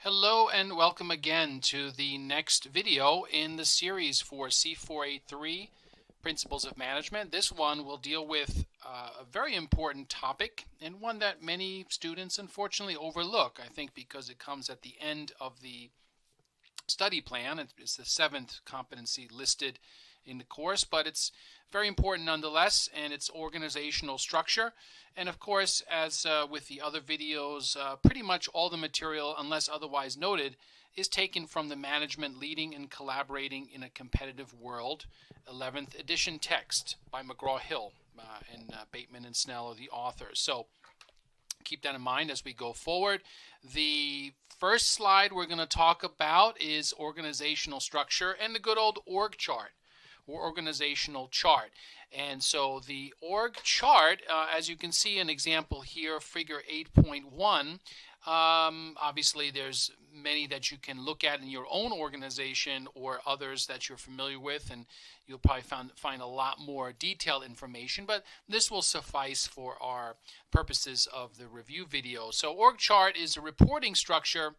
Hello and welcome again to the next video in the series for C483 Principles of Management. This one will deal with a very important topic and one that many students unfortunately overlook, I think because it comes at the end of the study plan. It's the seventh competency listed in the course, but it's very important nonetheless, and it's organizational structure. And of course, as with the other videos, pretty much all the material, unless otherwise noted, is taken from the Management Leading and Collaborating in a Competitive World 11th edition text by McGraw-Hill, and Bateman and Snell are the authors. So keep that in mind as we go forward. The first slide we're going to talk about is organizational structure and the good old org chart or organizational chart. And so the org chart, as you can see an example here, figure 8.1, obviously there's many that you can look at in your own organization or others that you're familiar with, and you'll probably find a lot more detailed information, but this will suffice for our purposes of the review video. So org chart is a reporting structure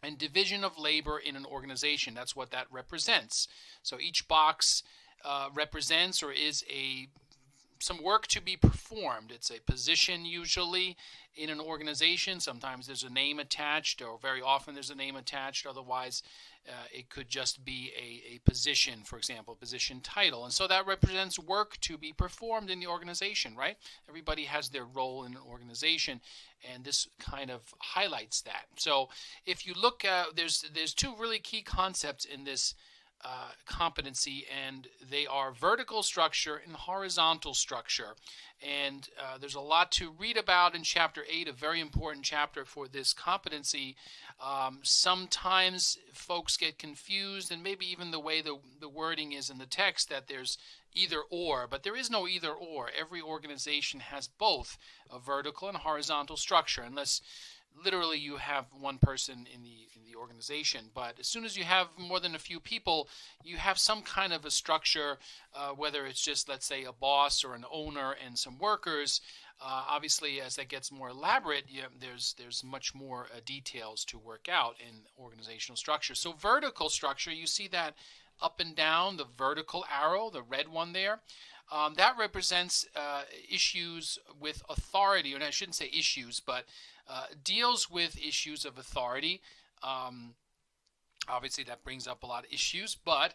and division of labor in an organization. That's what that represents. So each box represents or is some work to be performed. It's a position usually in an organization. Sometimes there's a name attached, or very often there's a name attached. Otherwise, it could just be a position, for example, position title. And so that represents work to be performed in the organization, right? Everybody has their role in an organization, and this kind of highlights that. So if you look at, there's two really key concepts in this competency, and they are vertical structure and horizontal structure. And there's a lot to read about in Chapter 8, a very important chapter for this competency. Sometimes folks get confused, and maybe even the way the wording is in the text, that there's either or, but there is no either or. Every organization has both a vertical and horizontal structure, unless literally you have one person in the organization. But as soon as you have more than a few people, you have some kind of a structure, whether it's just, let's say, a boss or an owner and some workers. Obviously, as that gets more elaborate, there's much more details to work out in organizational structure. So vertical structure, you see that up and down, the vertical arrow, the red one there. That represents issues with authority, and I shouldn't say issues, but deals with issues of authority. Obviously, that brings up a lot of issues, but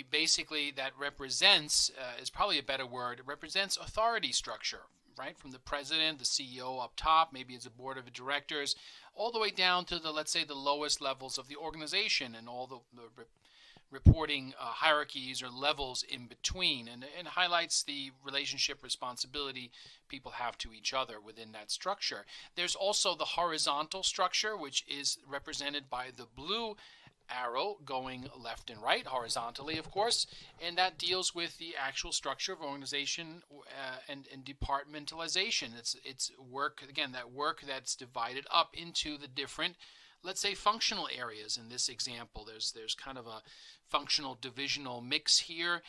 basically that represents is probably a better word. It represents authority structure, right? From the president, the CEO up top, maybe it's a board of directors, all the way down to let's say the lowest levels of the organization and all the reporting hierarchies or levels in between, and highlights the relationship responsibility people have to each other within that structure. There's also the horizontal structure, which is represented by the blue arrow going left and right, horizontally, of course, and that deals with the actual structure of organization and departmentalization. It's work, again, that work that's divided up into the different, let's say, functional areas. In this example, there's kind of a functional divisional mix here.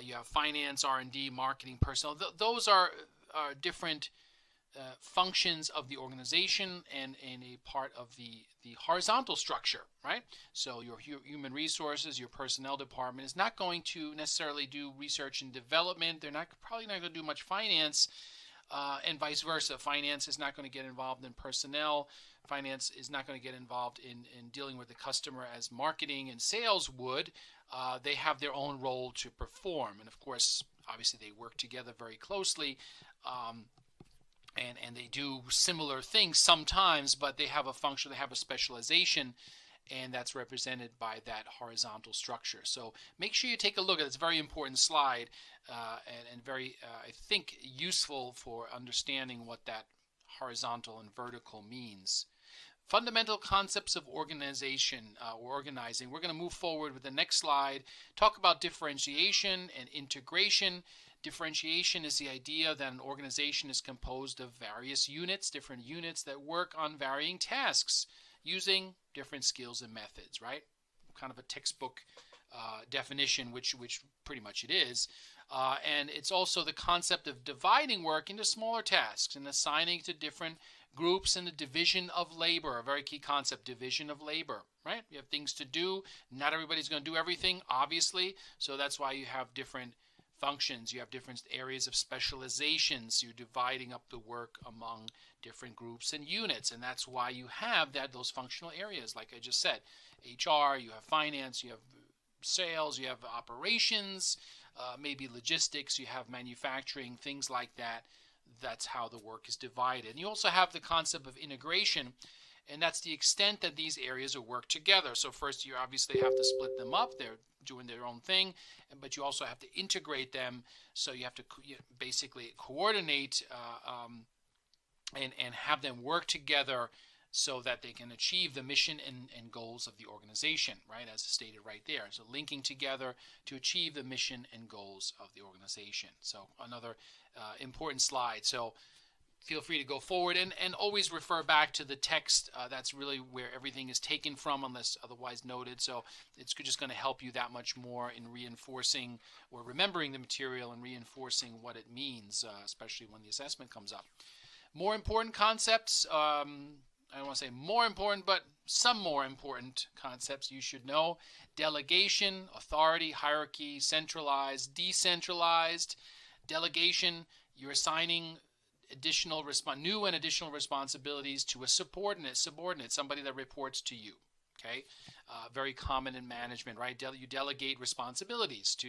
You have finance, R&D, marketing, personnel. Those are different functions of the organization and a part of the horizontal structure, right? So your human resources, your personnel department is not going to necessarily do research and development. They're probably not going to do much finance, and vice versa. Finance is not going to get involved in personnel. Finance is not going to get involved in dealing with the customer as marketing and sales would. They have their own role to perform. And of course, obviously they work together very closely. And they do similar things sometimes, but they have a function, they have a specialization, and that's represented by that horizontal structure. So make sure you take a look at it. It's a very important slide, and very, I think, useful for understanding what that horizontal and vertical means. Fundamental concepts of organization or organizing. We're going to move forward with the next slide, talk about differentiation and integration. Differentiation is the idea that an organization is composed of various units, different units that work on varying tasks using different skills and methods, right? Kind of a textbook definition, which pretty much it is. And it's also the concept of dividing work into smaller tasks and assigning to different groups and the division of labor, a very key concept, division of labor, right? You have things to do. Not everybody's going to do everything, obviously. So that's why you have different functions. You have different areas of specializations. You're dividing up the work among different groups and units. And that's why you have those functional areas, like I just said. HR, you have finance, you have sales, you have operations, maybe logistics, you have manufacturing, things like that. That's how the work is divided. And you also have the concept of integration, and that's the extent that these areas will work together. So first, you obviously have to split them up. They're doing their own thing, but you also have to integrate them. So you have to basically coordinate and have them work together so that they can achieve the mission and goals of the organization, right, as stated right there. So linking together to achieve the mission and goals of the organization. So another important slide. So feel free to go forward and always refer back to the text. That's really where everything is taken from, unless otherwise noted. So it's just going to help you that much more in reinforcing or remembering the material and reinforcing what it means, especially when the assessment comes up. More important concepts, I don't want to say more important, but some more important concepts you should know. Delegation, authority, hierarchy, centralized, decentralized. Delegation, you're assigning new and additional responsibilities to a subordinate, somebody that reports to you. Okay, very common in management, right? You delegate responsibilities to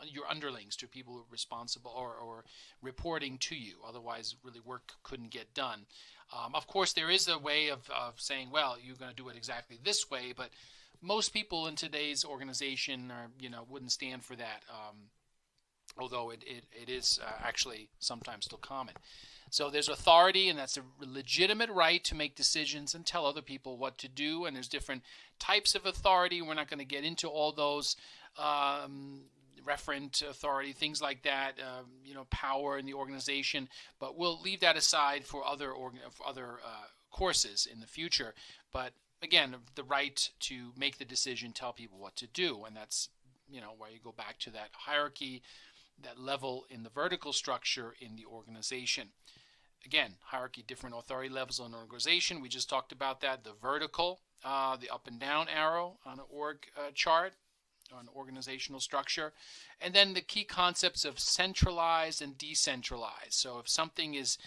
your underlings, to people who are responsible or reporting to you. Otherwise, really work couldn't get done. Of course, there is a way of saying, well, you're going to do it exactly this way, but most people in today's organization wouldn't stand for that, although it is actually sometimes still common. So there's authority, and that's a legitimate right to make decisions and tell other people what to do, and there's different types of authority. We're not going to get into all those. Referent authority, things like that, power in the organization, but we'll leave that aside for other courses in the future. But again, the right to make the decision, tell people what to do, and that's where you go back to that hierarchy, that level in the vertical structure in the organization. Again, hierarchy, different authority levels in an organization. We just talked about that. The vertical, the up and down arrow on an org chart, on organizational structure, and then the key concepts of centralized and decentralized. So if something is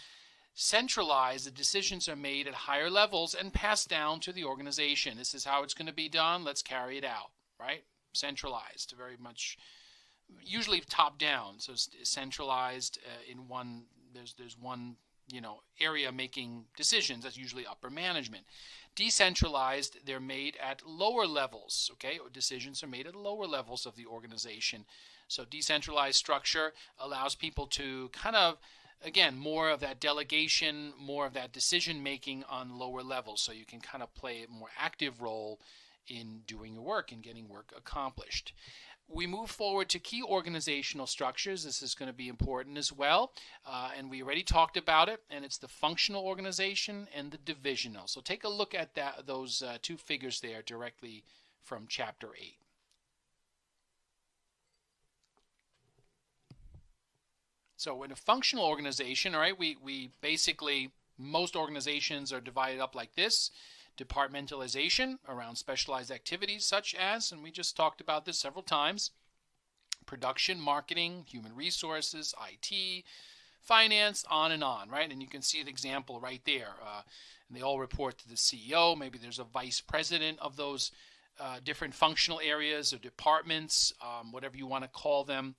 centralized, the decisions are made at higher levels and passed down to the organization. This is how it's going to be done. Let's carry it out, right? Centralized, very much, usually top down. So centralized in one. There's one area making decisions. That's usually upper management. Decentralized, they're made at lower levels, okay? Decisions are made at lower levels of the organization. So decentralized structure allows people to kind of, again, more of that delegation, more of that decision making on lower levels. So you can kind of play a more active role in doing your work and getting work accomplished. We move forward to key organizational structures. This is going to be important as well, and we already talked about it, and it's the functional organization and the divisional. So take a look at those two figures there directly from Chapter 8. So in a functional organization, all right, we basically, most organizations are divided up like this. Departmentalization around specialized activities such as, and we just talked about this several times, production, marketing, human resources, IT, finance, on and on, right? And you can see the example right there. And they all report to the CEO. Maybe there's a vice president of those different functional areas or departments, whatever you want to call them.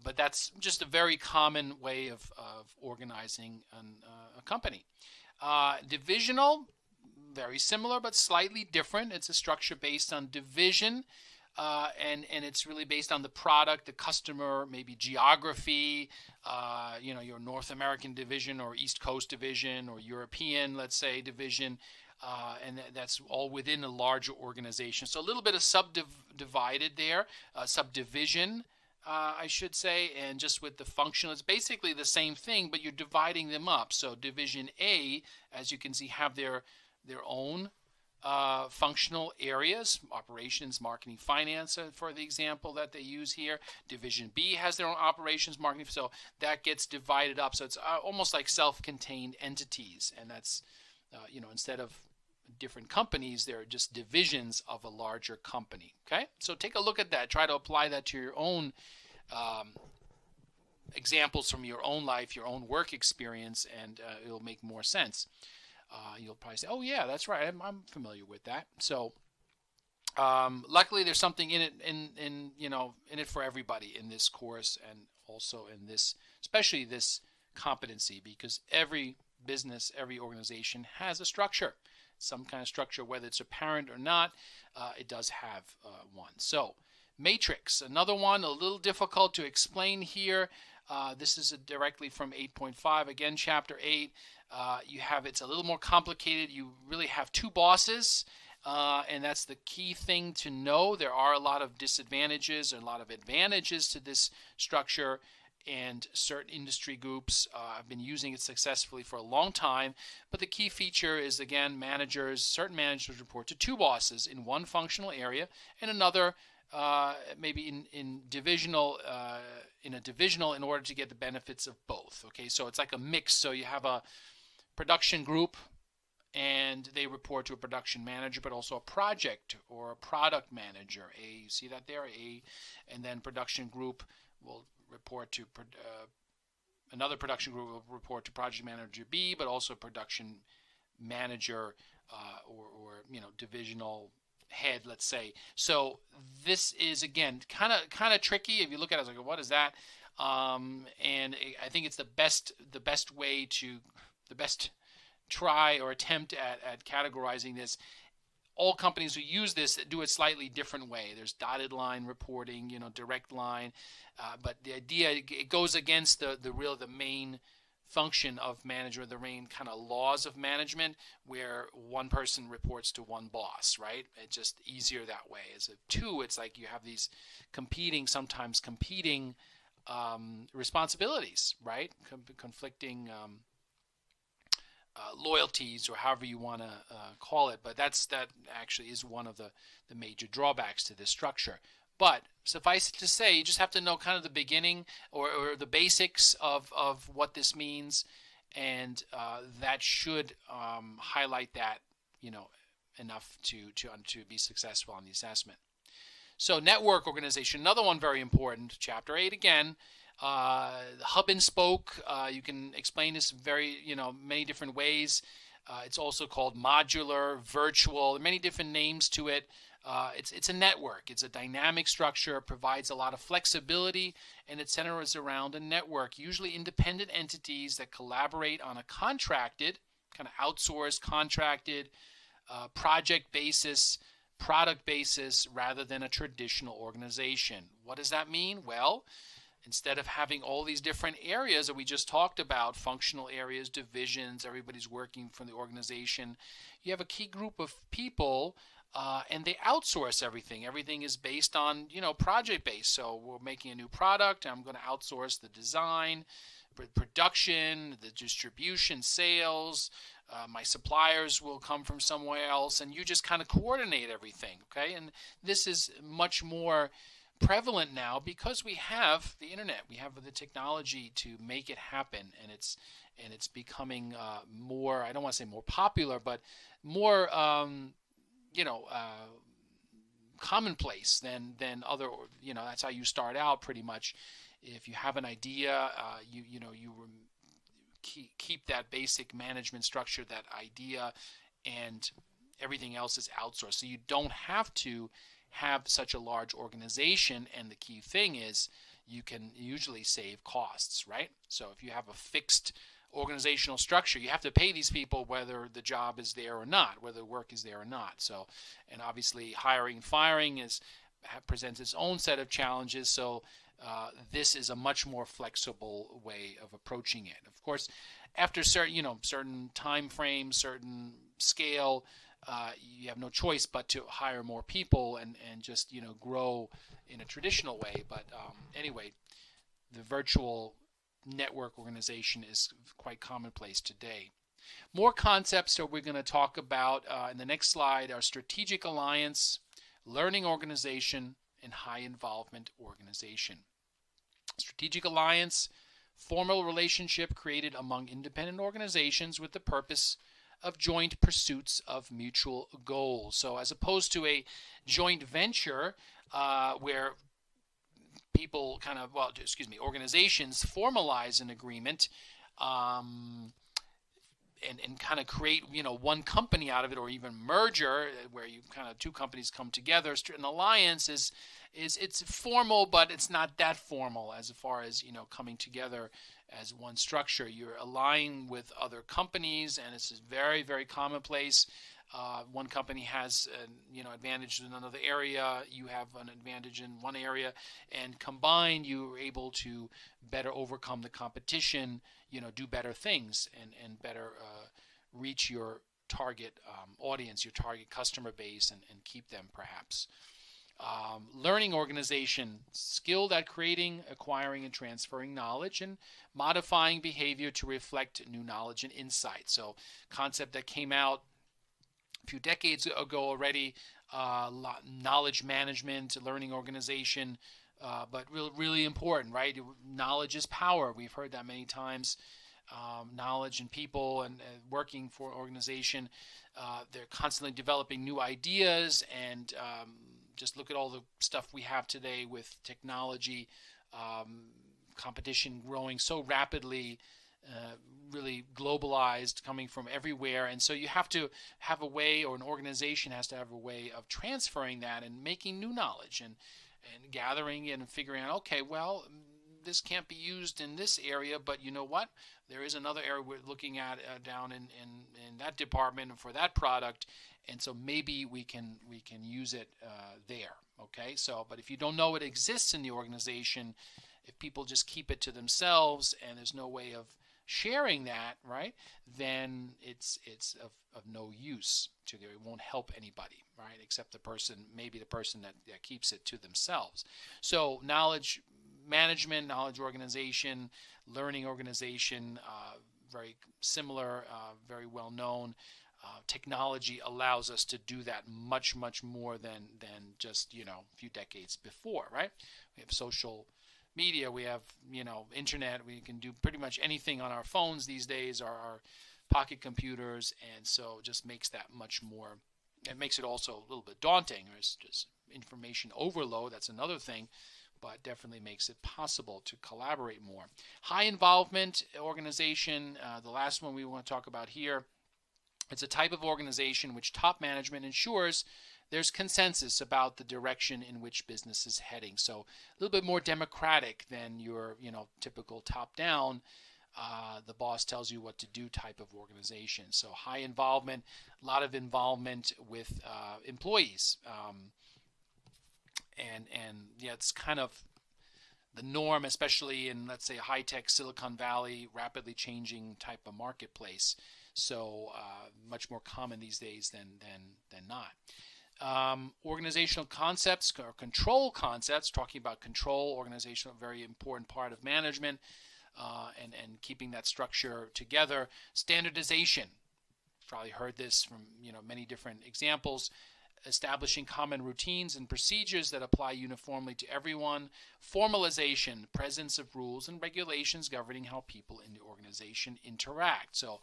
But that's just a very common way of organizing a company. Divisional, very similar but slightly different. It's a structure based on division, and it's really based on the product, the customer, maybe geography, your North American division or East Coast division or European, let's say, division, and that's all within a larger organization. So a little bit of subdivided there, subdivision, I should say, and just with the functional, it's basically the same thing, but you're dividing them up. So Division A, as you can see, have their own functional areas: operations, marketing, finance, for the example that they use here. Division B has their own operations, marketing, so that gets divided up. So it's almost like self-contained entities, and that's instead of different companies, they're just divisions of a larger company. Okay, so take a look at that. Try to apply that to your own examples from your own life, your own work experience, and it'll make more sense. You'll probably say, "Oh yeah, that's right. I'm familiar with that." So, luckily, there's something in it, in it for everybody in this course, and also in this, especially this competency, because every business, every organization has a structure, some kind of structure, whether it's apparent or not. It does have one. So, matrix, another one, a little difficult to explain here. This is directly from 8.5, again, chapter 8. It's a little more complicated. You really have two bosses, and that's the key thing to know. There are a lot of disadvantages and a lot of advantages to this structure, and certain industry groups have been using it successfully for a long time. But the key feature is, again, certain managers report to two bosses in one functional area, and another maybe in divisional, in a divisional, in order to get the benefits of both. Okay, so it's like a mix. So you have a production group, and they report to a production manager, but also a project or a product manager. You see that there? And then production group will report to another production group will report to project manager B, but also production manager or divisional head, let's say. So this is, again, kind of tricky. If you look at it, it's like, what is that? And I think it's the best try or attempt at categorizing this. All companies who use this do it slightly different way. There's dotted line reporting, direct line, but the idea, it goes against the main function of management, the main kind of laws of management, where one person reports to one boss, right? It's just easier that way. As a two, it's like you have these sometimes competing responsibilities, right? Conflicting loyalties, or however you want to call it. But that actually is one of the major drawbacks to this structure. But suffice it to say, you just have to know kind of the beginning or the basics of what this means, and that should highlight that enough to be successful on the assessment. So network organization, another one very important. Chapter 8 again. Hub and spoke. You can explain this very many different ways. It's also called modular, virtual. There are many different names to it. It's a network. It's a dynamic structure. It provides a lot of flexibility, and it centers around a network, usually independent entities that collaborate on a contracted, kind of outsourced, contracted, project basis, product basis, rather than a traditional organization. What does that mean? Well, instead of having all these different areas that we just talked about, functional areas, divisions, everybody's working for the organization, you have a key group of people, and they outsource everything. Everything is based on, project-based. So we're making a new product, and I'm going to outsource the design, production, the distribution, sales. My suppliers will come from somewhere else, and you just kind of coordinate everything, okay? And this is much more prevalent now because we have the internet, we have the technology to make it happen, and it's becoming more, I don't want to say more popular, but more commonplace than other, that's how you start out pretty much. If you have an idea, you keep that basic management structure, that idea, and everything else is outsourced. So you don't have to have such a large organization, and the key thing is you can usually save costs, right? So if you have a fixed organizational structure, you have to pay these people whether the job is there or not, whether the work is there or not. So, and obviously hiring and firing presents its own set of challenges. So this is a much more flexible way of approaching it. Of course, after certain time frames, certain scale, you have no choice but to hire more people and just grow in a traditional way. But anyway, the virtual network organization is quite commonplace today. More concepts that we're going to talk about in the next slide are strategic alliance, learning organization, and high involvement organization. Strategic alliance, formal relationship created among independent organizations with the purpose of joint pursuits of mutual goals. So as opposed to a joint venture where people organizations formalize an agreement and kind of create, one company out of it, or even merger where you kind of two companies come together. An alliance is it's formal, but it's not that formal as far as, coming together as one structure. You're aligning with other companies, and this is very, very commonplace. One company has advantage in another area, you have an advantage in one area, and combined you're able to better overcome the competition, do better things, and better reach your target audience, your target customer base, and keep them perhaps. Learning organization, skilled at creating, acquiring, and transferring knowledge, and modifying behavior to reflect new knowledge and insight. So concept that came out a few decades ago already, knowledge management, learning organization, but really important, right? Knowledge is power. We've heard that many times. Knowledge and people and working for an organization, they're constantly developing new ideas, and just look at all the stuff we have today with technology, competition growing so rapidly, really globalized, coming from everywhere. And so you have to have a way, or an organization has to have a way of transferring that and making new knowledge and gathering it and figuring out, okay, well, this can't be used in this area, but you know what? There is another area we're looking at down in that department for that product, and so maybe we can use it there. Okay, so but if you don't know it exists in the organization, if people just keep it to themselves and there's no way of sharing that, right, then it's of no use to them. It won't help anybody, right, except maybe the person that keeps it to themselves. So knowledge management, knowledge organization, learning organization, very similar, very well known. Technology allows us to do that much more than just a few decades before, right? We have social media, we have internet, we can do pretty much anything on our phones these days, our pocket computers, and so it just makes that much more. It makes it also a little bit daunting. There's just information overload, that's another thing, but definitely makes it possible to collaborate more. High involvement organization, the last one we want to talk about here. It's a type of organization which top management ensures there's consensus about the direction in which business is heading. So a little bit more democratic than your typical top-down, the boss tells you what to do type of organization. So high involvement, a lot of involvement with employees. And it's kind of the norm, especially in, let's say, a high-tech Silicon Valley, rapidly changing type of marketplace. So much more common these days than not. Organizational concepts or control concepts, talking about control, organizational, very important part of management, and keeping that structure together. Standardization, probably heard this from many different examples. Establishing common routines and procedures that apply uniformly to everyone. Formalization, presence of rules and regulations governing how people in the organization interact. So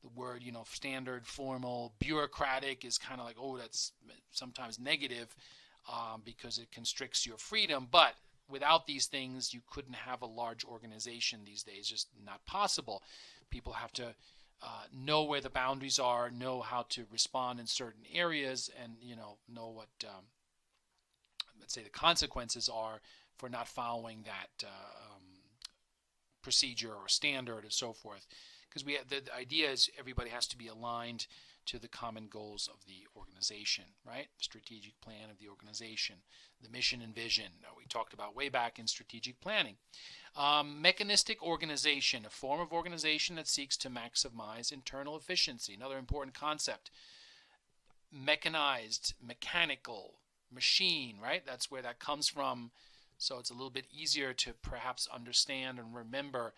the word, standard, formal, bureaucratic is kind of like, that's sometimes negative because it constricts your freedom. But without these things, you couldn't have a large organization these days. Just not possible. People have to know where the boundaries are, know how to respond in certain areas, and know what let's say the consequences are for not following that procedure or standard and so forth. Because the idea is everybody has to be aligned to the common goals of the organization, right? The strategic plan of the organization, the mission and vision we talked about way back in strategic planning. Mechanistic organization, a form of organization that seeks to maximize internal efficiency. Another important concept. Mechanized, mechanical, machine, right? That's where that comes from. So it's a little bit easier to perhaps understand and remember.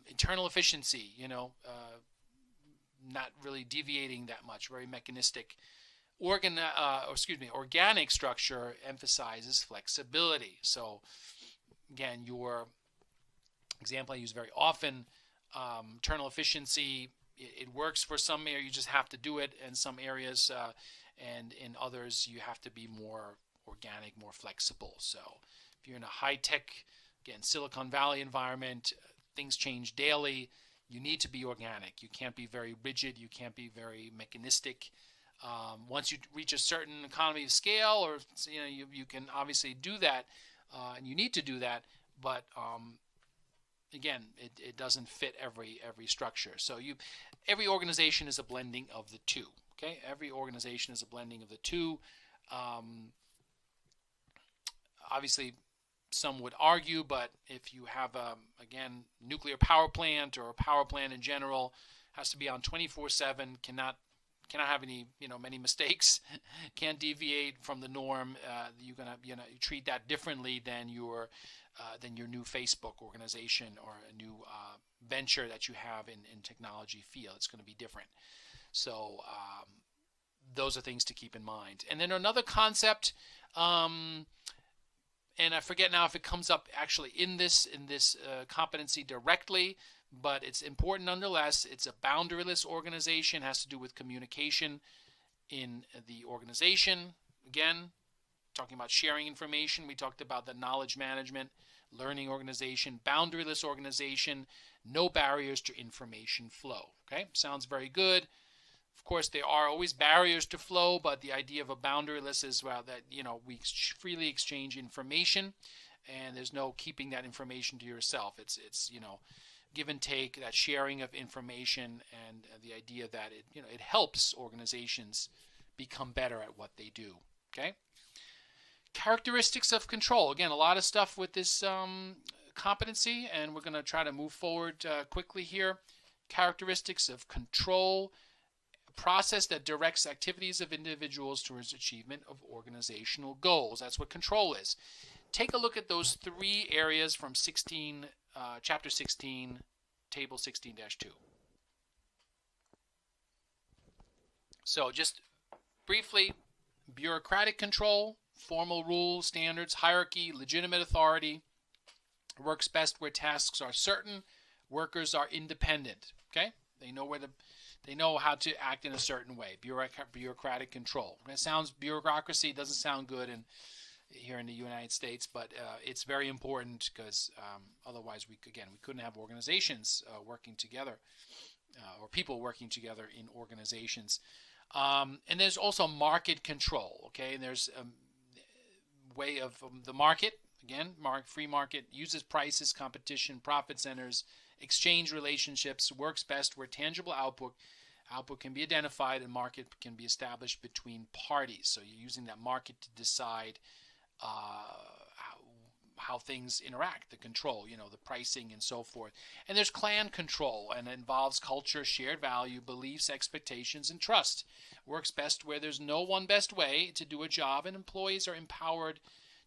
Internal efficiency, not really deviating that much, very mechanistic. Organic structure emphasizes flexibility. So again, your example I use very often, internal efficiency, it works for some areas, you just have to do it, in some areas, and in others you have to be more organic, more flexible. So if you're in a high-tech, again, Silicon Valley environment, things change daily, you need to be organic. You can't be very rigid, you can't be very mechanistic. Once you reach a certain economy of scale, or you can obviously do that, and you need to do that, but again, it doesn't fit every structure. So every organization is a blending of the two. Okay, every organization is a blending of the two. Obviously, some would argue, but if you have again, nuclear power plant, or a power plant in general, has to be on 24/7, cannot have any many mistakes, can't deviate from the norm. You're gonna you treat that differently than your new Facebook organization, or a new venture that you have in technology field. It's going to be different. So those are things to keep in mind. And then another concept, and I forget now if it comes up actually in this competency directly, but it's important nonetheless. It's a boundaryless organization. It has to do with communication in the organization. Again, talking about sharing information, we talked about the knowledge management, learning organization, boundaryless organization, no barriers to information flow. Okay, sounds very good. Of course, there are always barriers to flow, but the idea of a boundaryless is, well, that we freely exchange information, and there's no keeping that information to yourself. It's give and take, that sharing of information, and the idea that it helps organizations become better at what they do. Okay. Characteristics of control. Again, a lot of stuff with this competency, and we're going to try to move forward quickly here. Characteristics of control: a process that directs activities of individuals towards achievement of organizational goals. That's what control is. Take a look at those three areas from chapter 16, table 16-2. So just briefly, bureaucratic control: formal rules, standards, hierarchy, legitimate authority. Works best where tasks are certain. Workers are independent. Okay, they know how to act in a certain way. Bureaucratic control. It sounds, bureaucracy doesn't sound good here in the United States, but it's very important, because otherwise we couldn't have organizations working together, or people working together in organizations. And there's also market control. Okay, and there's way of the market. Again, free market uses prices, competition, profit centers, exchange relationships. Works best where tangible output can be identified and market can be established between parties. So you're using that market to decide how things interact, the control, the pricing and so forth. And there's clan control, and it involves culture, shared value, beliefs, expectations, and trust. Works best where there's no one best way to do a job, and employees are empowered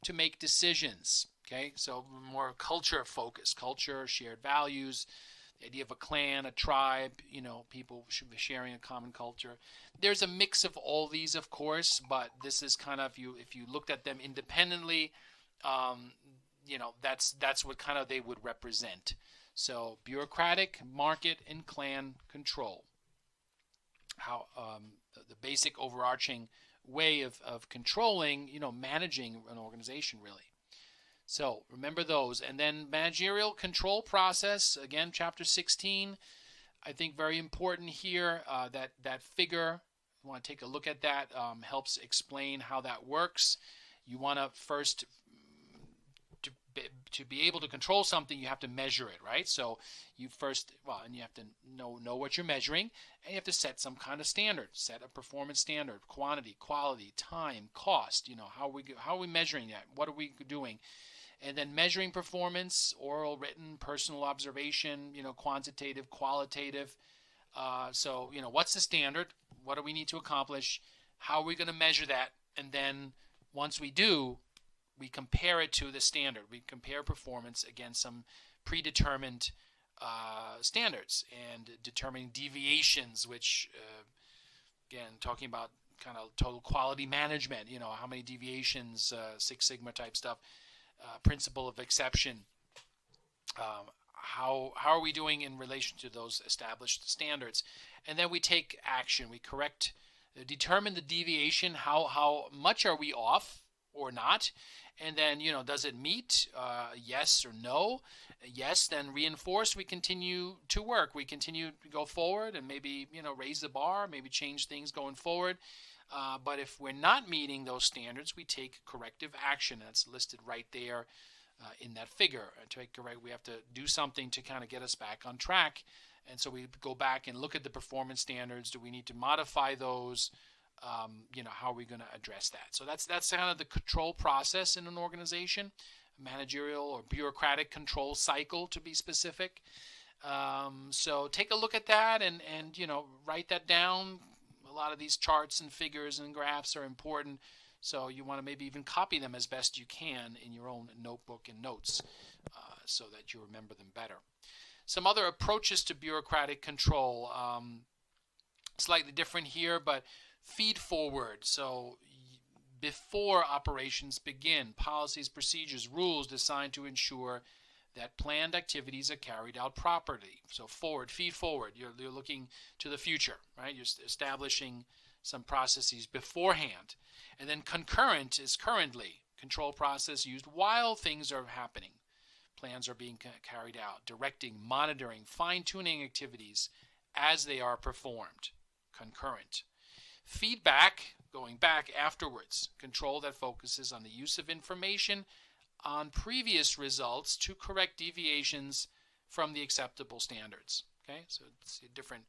to make decisions. Okay, so more culture focused, culture, shared values, the idea of a clan, a tribe, people should be sharing a common culture. There's a mix of all these, of course, but this is kind of, if you looked at them independently, that's what kind of they would represent. So bureaucratic, market, and clan control. How the basic overarching way of controlling, managing an organization, really. So remember those. And then managerial control process, again, chapter 16, I think very important here. That figure, you want to take a look at that, helps explain how that works. You want to first, to be able to control something, you have to measure it, right? So you first, and you have to know what you're measuring, and you have to set some kind of standard, set a performance standard: quantity, quality, time, cost. How are we measuring that? What are we doing? And then measuring performance: oral, written, personal observation, quantitative, qualitative. So what's the standard? What do we need to accomplish? How are we going to measure that? And then once we do, we compare it to the standard. We compare performance against some predetermined standards and determining deviations, which, again, talking about kind of total quality management, how many deviations, Six Sigma type stuff, principle of exception. How are we doing in relation to those established standards? And then we take action. We determine the deviation. How much are we off or not? And then, does it meet? Yes or no? Yes, then reinforce. We continue to work. We continue to go forward and maybe, raise the bar, maybe change things going forward. But if we're not meeting those standards, we take corrective action. That's listed right there in that figure. We have to do something to kind of get us back on track. And so we go back and look at the performance standards. Do we need to modify those? How are we going to address that? So that's kind of the control process in an organization, managerial or bureaucratic control cycle, to be specific. So take a look at that and write that down. A lot of these charts and figures and graphs are important. So you want to maybe even copy them as best you can in your own notebook and notes so that you remember them better. Some other approaches to bureaucratic control, slightly different here, but feed forward. So before operations begin, policies, procedures, rules designed to ensure that planned activities are carried out properly. So feed forward. You're looking to the future, right? You're establishing some processes beforehand. And then concurrent is currently, control process used while things are happening. Plans are being carried out, directing, monitoring, fine-tuning activities as they are performed. Concurrent. Feedback, going back afterwards. Control that focuses on the use of information on previous results to correct deviations from the acceptable standards. Okay, so it's different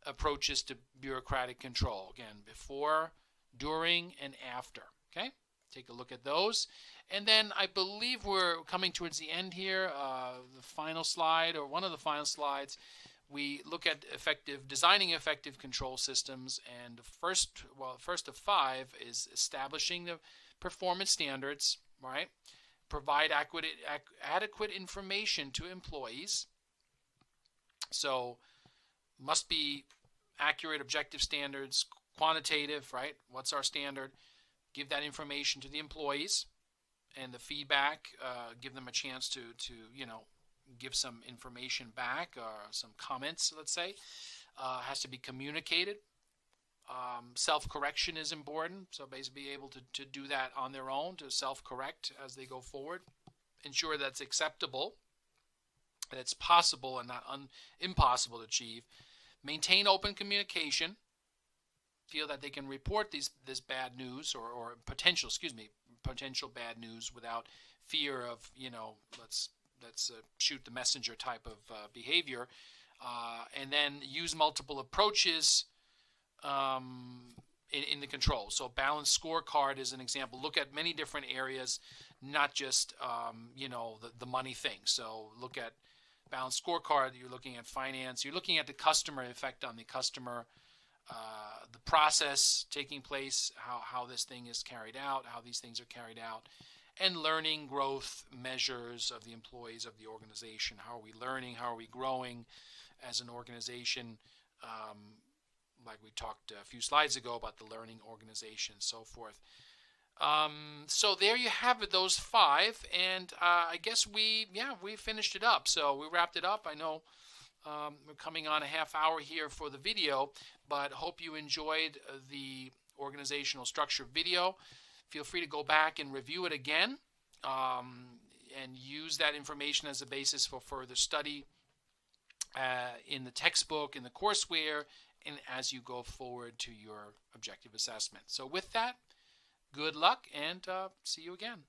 approaches to bureaucratic control. Again, before, during, and after. Okay, take a look at those. And then I believe we're coming towards the end here, the final slide, or one of the final slides. We look at designing effective control systems, and first of 5 is establishing the performance standards, right? Provide adequate information to employees. So must be accurate, objective standards, quantitative, right? What's our standard? Give that information to the employees, and the feedback, give them a chance to give some information back or some comments, let's say. Has to be communicated. Self-correction is important, so basically be able to do that on their own, to self-correct as they go forward. Ensure that's acceptable, that it's possible and not impossible to achieve. Maintain open communication. Feel that they can report this bad news or potential bad news without fear of, let's shoot the messenger type of behavior. And then use multiple approaches in the control. So balanced scorecard is an example. Look at many different areas, not just the money thing. So look at balanced scorecard. You're looking at finance. You're looking at the customer, effect on the customer, the process taking place, how this thing is carried out, how these things are carried out, and learning growth measures of the employees of the organization. How are we learning? How are we growing as an organization? Like we talked a few slides ago about the learning organization, so forth. So there you have it, those 5, and I guess we finished it up. So we wrapped it up. I know we're coming on a half hour here for the video, but hope you enjoyed the organizational structure video. Feel free to go back and review it again and use that information as a basis for further study in the textbook, in the courseware, and as you go forward to your objective assessment. So with that, good luck, and see you again.